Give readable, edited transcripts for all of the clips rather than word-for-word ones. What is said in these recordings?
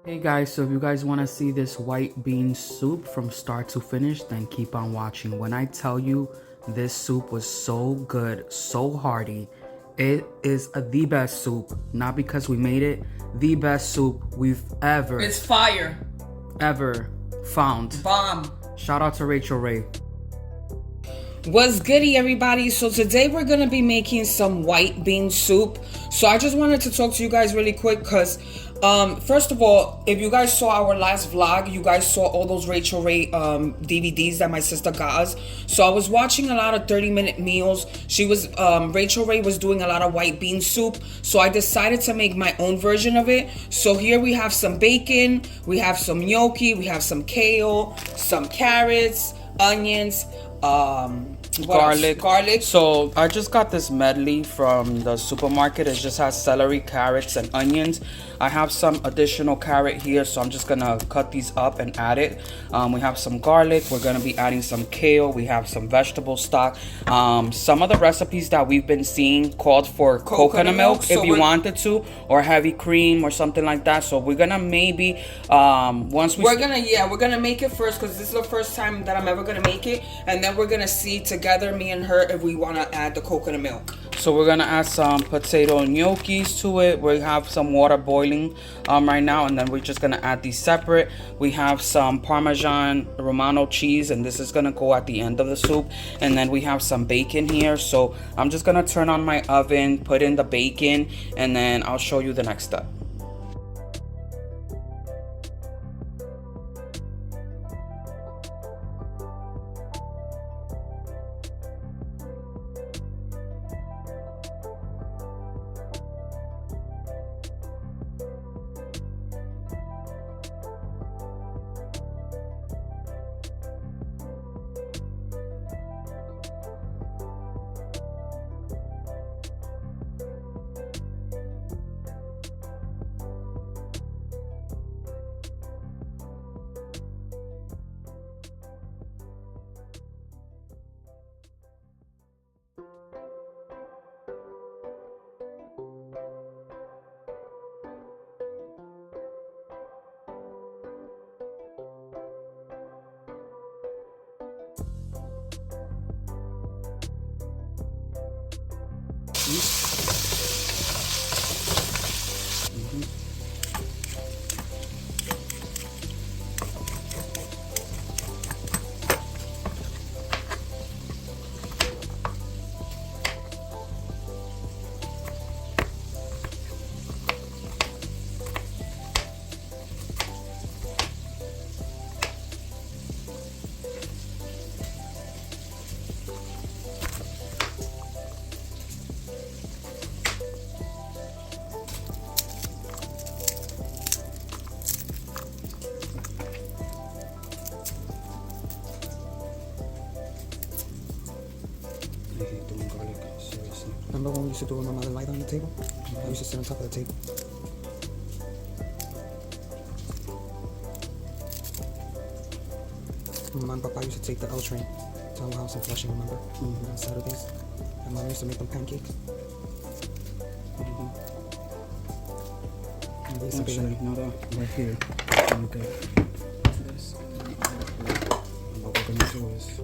Hey guys, so if you guys want to see this white bean soup from start to finish, then keep on watching. When I tell you this soup was so good, so hearty, it is the best soup, not because we made it, the best soup we've It's fire. ever found. Bomb. Shout out to Rachel Ray. What's goody, everybody? So today we're gonna be making some white bean soup. So I just wanted to talk to you guys really quick because first of all, if you guys saw our last vlog, you guys saw all those Rachel Ray DVDs that my sister got us. So I was watching a lot of 30-minute meals. She was Rachel Ray was doing a lot of white bean soup, so I decided to make my own version of it. So here we have some bacon, we have some gnocchi, we have some kale, some carrots, onions, garlic. So I just got this medley from the supermarket. It just has celery, carrots, and onions. I have some additional carrot here, so I'm just gonna cut these up and add it. We have some garlic. We're gonna be adding some kale. We have some vegetable stock. Some of the recipes that we've been seeing called for coconut milk if you wanted to, or heavy cream or something like that. So we're gonna maybe we're gonna make it first because this is the first time that I'm ever gonna make it, and then we're gonna see together, me and her, if we want to add the coconut milk. So we're gonna add some potato gnocchis to it. We have some water boiling right now, and then we're just gonna add these separate. We have some Parmesan Romano cheese, and this is gonna go at the end of the soup. And then we have some bacon here. So I'm just gonna turn on my oven, put in the bacon, and then I'll show you the next step. Remember when we used to do it with my mother light on the table? I used to sit on top of the table. Mom and Papa used to take the L train to our house in Flushing, remember? On Saturdays. And Mom used to make them pancakes. And basically, Actually, no, right here. Okay. This. And what we're gonna do is.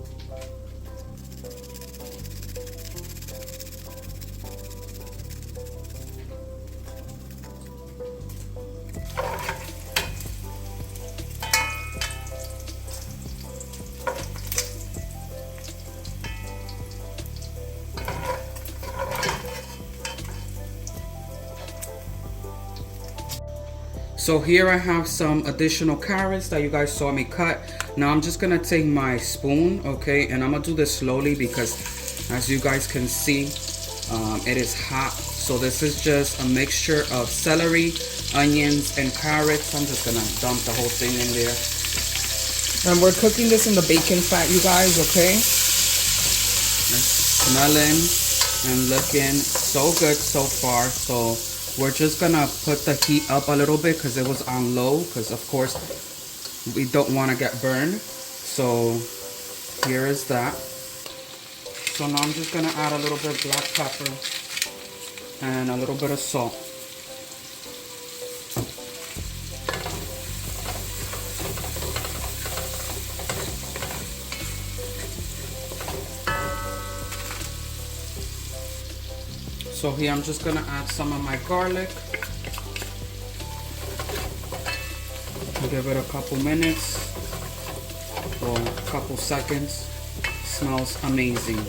So here I have some additional carrots that you guys saw me cut. Now I'm just gonna take my spoon, okay, and I'm gonna do this slowly because as you guys can see, it is hot. So this is just a mixture of celery, onions, and carrots. I'm just gonna dump the whole thing in there. And we're cooking this in the bacon fat, you guys, okay? It's smelling and looking so good so far. So we're just gonna put the heat up a little bit because it was on low, because of course we don't want to get burned. So here is that. So now I'm just gonna add a little bit of black pepper and a little bit of salt. So here I'm just gonna add some of my garlic. Give it a couple minutes or a couple seconds. Smells amazing.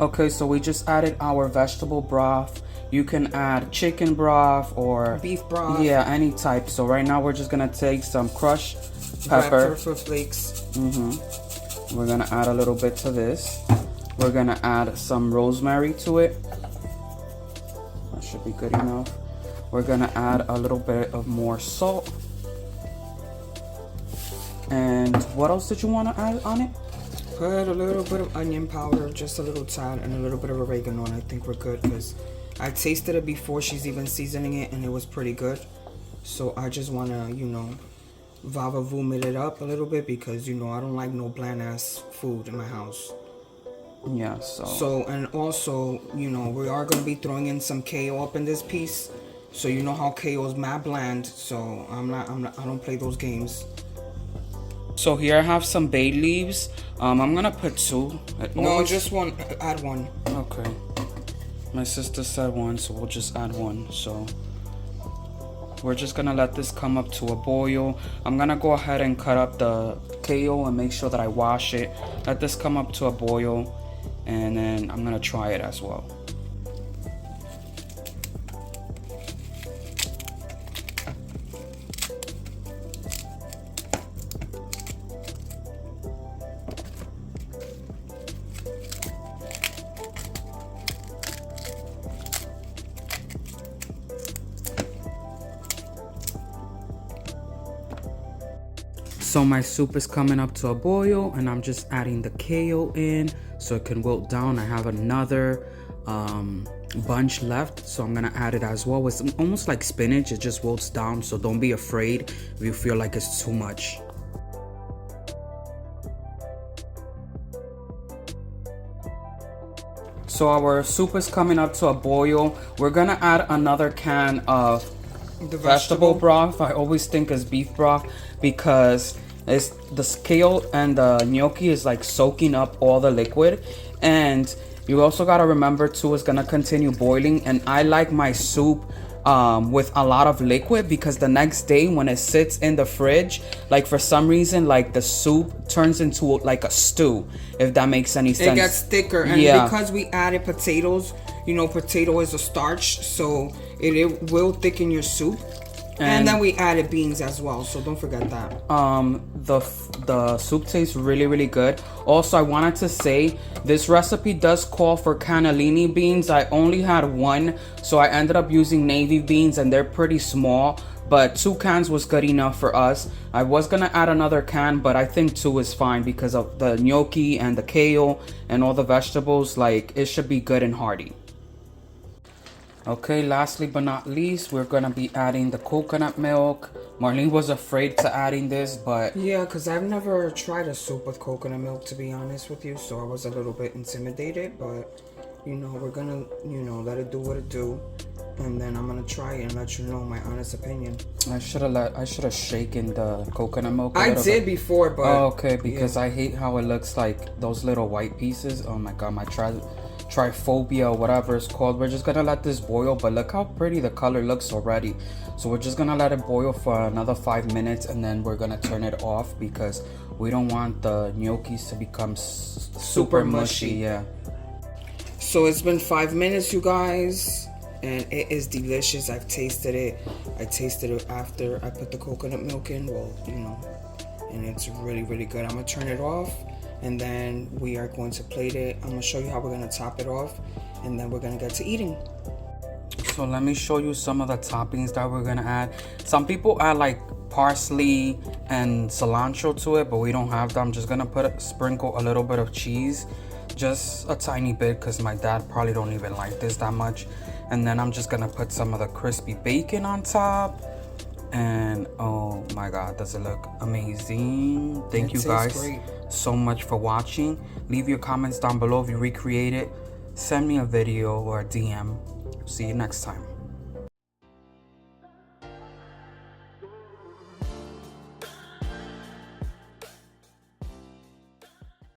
Okay, so we just added our vegetable broth. You can add chicken broth or beef broth. Yeah, any type. So right now we're just gonna take some crushed pepper flakes. We're gonna add a little bit to this. We're gonna add some rosemary to it. That should be good enough. We're gonna add a little bit of more salt. And what else did you want to add on it? Put a little bit of onion powder, just a little tad, and a little bit of oregano, and I think we're good because I tasted it before she's even seasoning it, and it was pretty good. So I just want to, you know, vomit it up a little bit because, you know, I don't like no bland ass food in my house. Yeah, so and also, you know, we are going to be throwing in some kale up in this piece. So you know how kale is mad bland, so I don't play those games. So here I have some bay leaves. I'm gonna put 2. No, just one. Add 1. Okay. My sister said 1, so we'll just add 1. So we're just gonna let this come up to a boil. I'm gonna go ahead and cut up the kale and make sure that I wash it. Let this come up to a boil, and then I'm gonna try it as well. So my soup is coming up to a boil, and I'm just adding the kale in so it can wilt down. I have another bunch left, so I'm gonna add it as well. It's almost like spinach, it just wilts down, so don't be afraid if you feel like it's too much. So our soup is coming up to a boil. We're gonna add another can of the vegetable broth. I always think it's beef broth because it's the kale and the gnocchi is like soaking up all the liquid, and you also got to remember too, it's gonna continue boiling, and I like my soup with a lot of liquid because the next day when it sits in the fridge, like for some reason, like the soup turns into like a stew, if that makes any sense. It gets thicker, and because we added potatoes, you know, potato is a starch, so it will thicken your soup. And then we added beans as well, so don't forget that. The soup tastes really good. Also, I wanted to say this recipe does call for cannellini beans. I only had 1, so I ended up using navy beans, and they're pretty small, but 2 cans was good enough for us. I was gonna add another can, but I think 2 is fine because of the gnocchi and the kale and all the vegetables. Like, it should be good and hearty. Okay, lastly but not least, we're gonna be adding the coconut milk. Marlene was afraid to adding this, but yeah, because I've never tried a soup with coconut milk, to be honest with you, so I was a little bit intimidated, but you know, we're gonna, you know, let it do what it do, and then I'm gonna try it and let you know my honest opinion. I should have shaken the coconut milk. I did before, but okay, because I hate how it looks like those little white pieces. Oh my god, my triphobia, whatever it's called. We're just gonna let this boil, but look how pretty the color looks already. So we're just gonna let it boil for another 5 minutes, and then we're gonna turn it off because we don't want the gnocchis to become super mushy. Yeah. So it's been 5 minutes, you guys, and it is delicious. I've tasted it. I tasted it after I put the coconut milk in. Well, you know, and it's really, really good. I'm gonna turn it off, and then we are going to plate it. I'm gonna show you how we're gonna top it off, and then we're gonna get to eating. So let me show you some of the toppings that we're gonna add. Some people add like parsley and cilantro to it, but we don't have that. I'm just gonna sprinkle a little bit of cheese, just a tiny bit, because my dad probably don't even like this that much. And then I'm just gonna put some of the crispy bacon on top. And oh my god, does it look amazing. Thank you guys so much for watching. Leave your comments down below if you recreate it. Send me a video or a DM. See you next time.